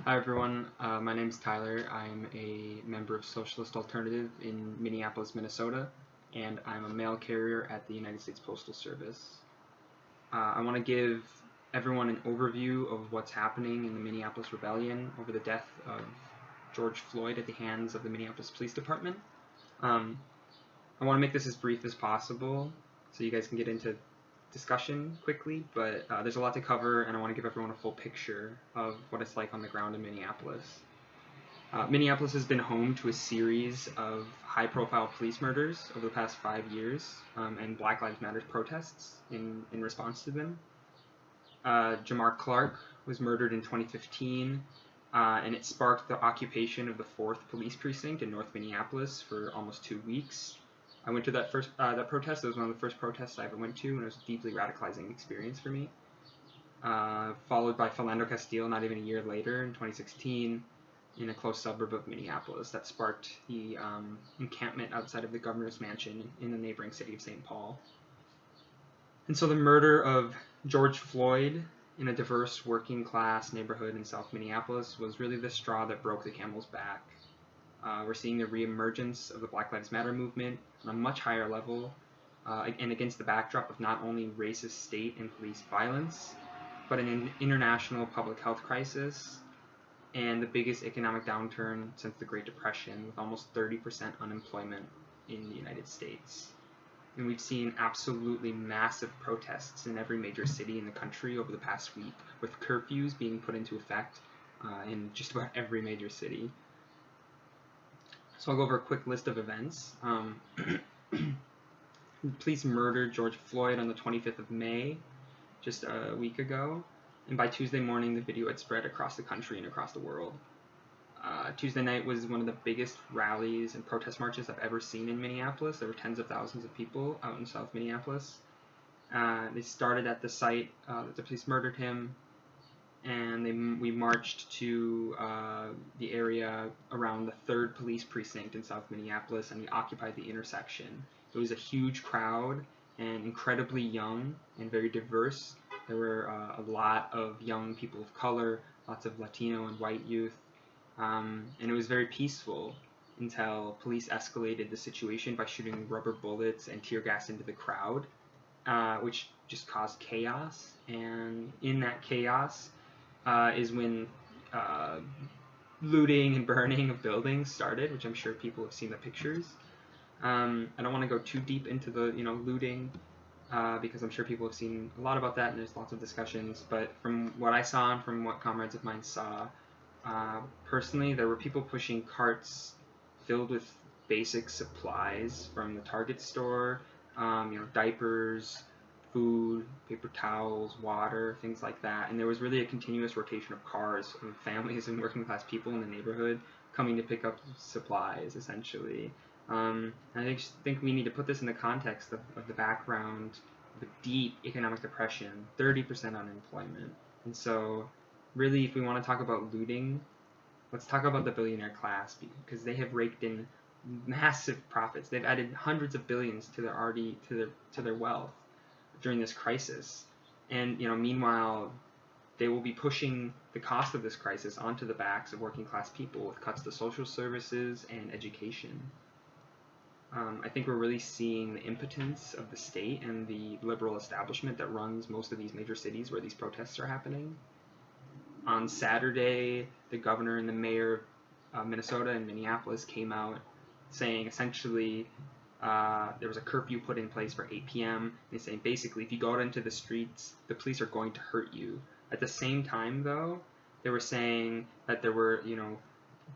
Hi everyone, my name is Tyler. I'm a member of Socialist Alternative in Minneapolis, Minnesota, and I'm a mail carrier at the United States Postal Service. I want to give everyone an overview of what's happening in the Minneapolis Rebellion over the death of George Floyd at the hands of the Minneapolis Police Department. I want to make this as brief as possible so you guys can get into discussion quickly, but there's a lot to cover, and I want to give everyone a full picture of what it's like on the ground in Minneapolis. Minneapolis has been home to a series of high-profile police murders over the past 5 years, and Black Lives Matter protests in response to them. Jamar Clark was murdered in 2015, and it sparked the occupation of the 4th Police Precinct in North Minneapolis for almost 2 weeks. I went to that protest. It was one of the first protests I ever went to, and it was a deeply radicalizing experience for me. Followed by Philando Castile not even a year later in 2016 in a close suburb of Minneapolis that sparked the encampment outside of the governor's mansion in the neighboring city of St. Paul. And so the murder of George Floyd in a diverse working class neighborhood in South Minneapolis was really the straw that broke the camel's back. We're seeing the reemergence of the Black Lives Matter movement on a much higher level, and against the backdrop of not only racist state and police violence, but an international public health crisis and the biggest economic downturn since the Great Depression, with almost 30% unemployment in the United States. And we've seen absolutely massive protests in every major city in the country over the past week, with curfews being put into effect in just about every major city. So I'll go over a quick list of events. Police murdered George Floyd on the 25th of May, just a week ago, and by Tuesday morning the video had spread across the country and across the world. Tuesday night was one of the biggest rallies and protest marches I've ever seen in Minneapolis. There were tens of thousands of people out in South Minneapolis. They started at the site that the police murdered him, and we marched to the area around the 3rd Police Precinct in South Minneapolis, and we occupied the intersection. It was a huge crowd and incredibly young and very diverse. There were a lot of young people of color, lots of Latino and white youth, and it was very peaceful until police escalated the situation by shooting rubber bullets and tear gas into the crowd, which just caused chaos. And in that chaos is when looting and burning of buildings started, which I'm sure people have seen the pictures. I don't want to go too deep into the looting because I'm sure people have seen a lot about that, and there's lots of discussions. But from what I saw and from what comrades of mine saw, personally, there were people pushing carts filled with basic supplies from the Target store, diapers, food, paper towels, water, things like that. And there was really a continuous rotation of cars of families and working class people in the neighborhood coming to pick up supplies, essentially. And I think we need to put this in the context of the background of a deep economic depression, 30% unemployment. And so really, if we want to talk about looting, let's talk about the billionaire class, because they have raked in massive profits. They've added hundreds of billions to their wealth during this crisis, and meanwhile they will be pushing the cost of this crisis onto the backs of working class people with cuts to social services and education. I think we're really seeing the impotence of the state and the liberal establishment that runs most of these major cities where these protests are happening. On Saturday, the governor and the mayor of Minnesota and Minneapolis came out saying essentially there was a curfew put in place for 8 p.m. They say basically if you go out into the streets, the police are going to hurt you. At the same time, though, they were saying that there were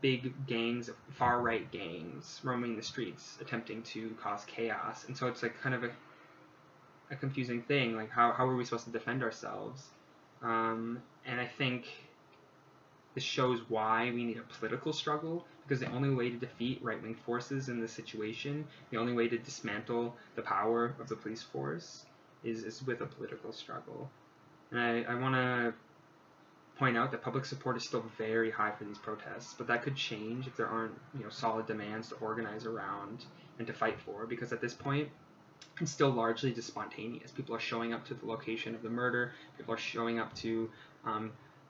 big gangs, far-right gangs, roaming the streets attempting to cause chaos. And so it's like kind of a confusing thing. Like how are we supposed to defend ourselves? And I think this shows why we need a political struggle, because the only way to defeat right-wing forces in this situation, the only way to dismantle the power of the police force is with a political struggle. And I want to point out that public support is still very high for these protests, but that could change if there aren't solid demands to organize around and to fight for, because at this point it's still largely just spontaneous. People are showing up to the location of the murder, people are showing up to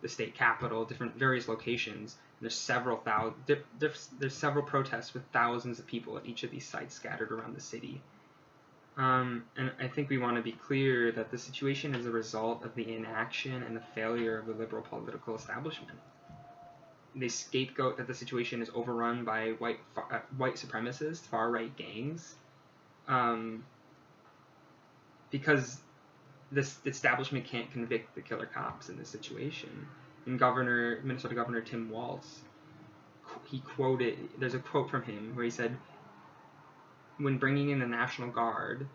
the state capitol, various locations. There's several protests with thousands of people at each of these sites scattered around the city. And I think we want to be clear that the situation is a result of the inaction and the failure of the liberal political establishment. They scapegoat that the situation is overrun by white supremacists, far-right gangs, because the establishment can't convict the killer cops in this situation. And Minnesota Governor Tim Walz, there's a quote from him where he said, "When bringing in the National Guard,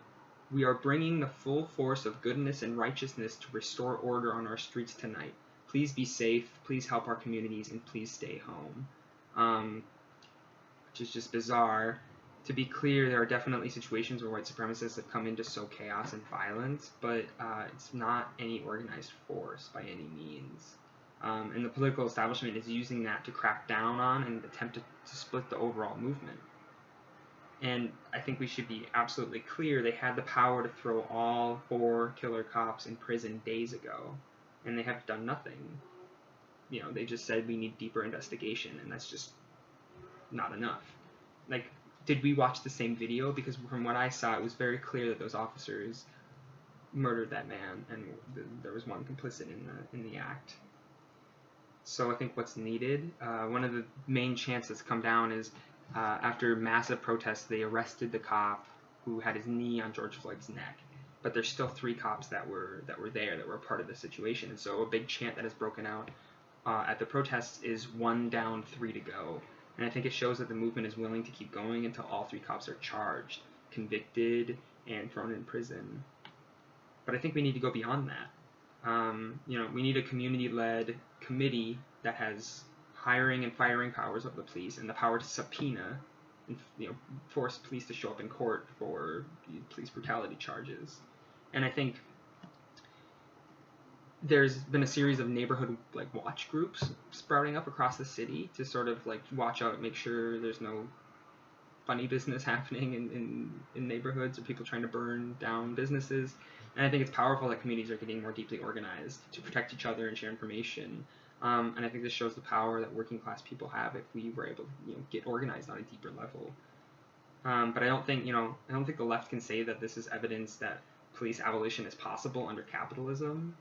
we are bringing the full force of goodness and righteousness to restore order on our streets tonight. Please be safe, please help our communities, and please stay home." Which is just bizarre. To be clear, there are definitely situations where white supremacists have come in to sow chaos and violence, but it's not any organized force by any means. And the political establishment is using that to crack down on and attempt to split the overall movement. And I think we should be absolutely clear, they had the power to throw all 4 killer cops in prison days ago, and they have done nothing. They just said we need deeper investigation, and that's just not enough. Like, did we watch the same video? Because from what I saw, it was very clear that those officers murdered that man, and there was one complicit in the act. So I think what's needed, one of the main chants that's come down is after massive protests, they arrested the cop who had his knee on George Floyd's neck. But there's still 3 cops that were there, that were part of the situation. And so a big chant that has broken out at the protests is 1 down, 3 to go. And I think it shows that the movement is willing to keep going until all 3 cops are charged, convicted, and thrown in prison. But I think we need to go beyond that. We need a community-led committee that has hiring and firing powers of the police and the power to subpoena and force police to show up in court for police brutality charges. And I think there's been a series of neighborhood watch groups sprouting up across the city to sort of watch out, make sure there's no funny business happening in neighborhoods or people trying to burn down businesses. And I think it's powerful that communities are getting more deeply organized to protect each other and share information. And I think this shows the power that working class people have if we were able to get organized on a deeper level. But I don't think the left can say that this is evidence that police abolition is possible under capitalism.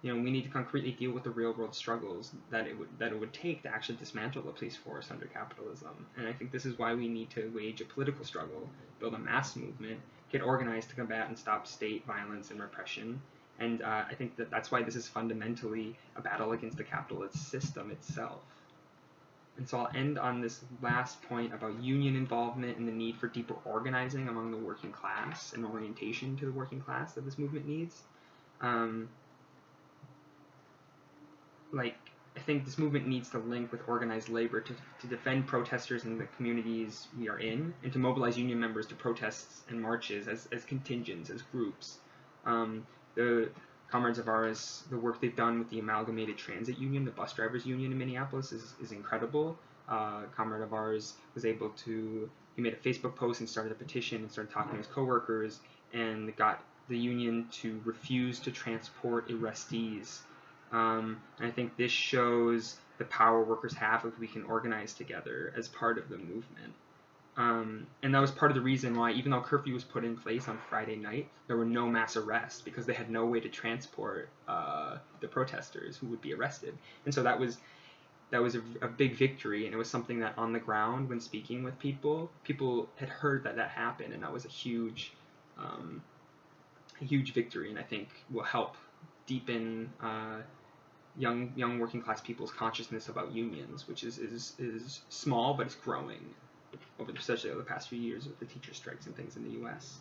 We need to concretely deal with the real-world struggles that it would take to actually dismantle the police force under capitalism. And I think this is why we need to wage a political struggle, build a mass movement, get organized to combat and stop state violence and repression. And I think that's why this is fundamentally a battle against the capitalist system itself. And so I'll end on this last point about union involvement and the need for deeper organizing among the working class and orientation to the working class that this movement needs. I think this movement needs to link with organized labor to defend protesters in the communities we are in, and to mobilize union members to protests and marches as contingents, as groups. The comrades of ours, the work they've done with the Amalgamated Transit Union, the bus drivers union in Minneapolis, is incredible. A comrade of ours was able to, he made a Facebook post and started a petition and started talking to his coworkers and got the union to refuse to transport arrestees. And I think this shows the power workers have if we can organize together as part of the movement. And that was part of the reason why, even though curfew was put in place on Friday night, there were no mass arrests, because they had no way to transport the protesters who would be arrested. And so that was a big victory, and it was something that on the ground, when speaking with people had heard that happened, and that was a huge victory, and I think will help deepen young working class people's consciousness about unions, which is small, but it's growing, especially over the past few years with the teacher strikes and things in the U.S.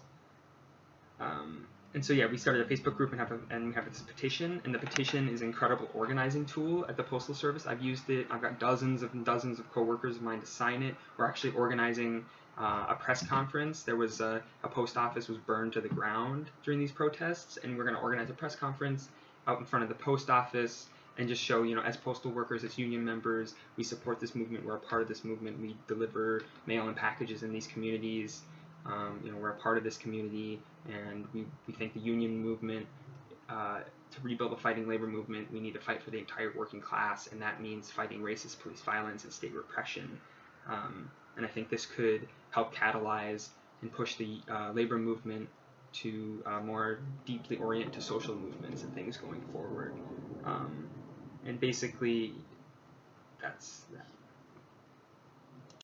And so yeah, we started a Facebook group and we have this petition, and the petition is an incredible organizing tool at the Postal Service. I've used it. I've got dozens and dozens of coworkers of mine to sign it. We're actually organizing a press conference. There was a post office was burned to the ground during these protests, and we're going to organize a press conference out in front of the post office and just show, as postal workers, as union members, we support this movement. We're a part of this movement. We deliver mail and packages in these communities. We're a part of this community, and we think the union movement to rebuild a fighting labor movement, we need to fight for the entire working class, and that means fighting racist police violence and state repression. And I think this could help catalyze and push the labor movement to more deeply orient to social movements and things going forward. And basically, that's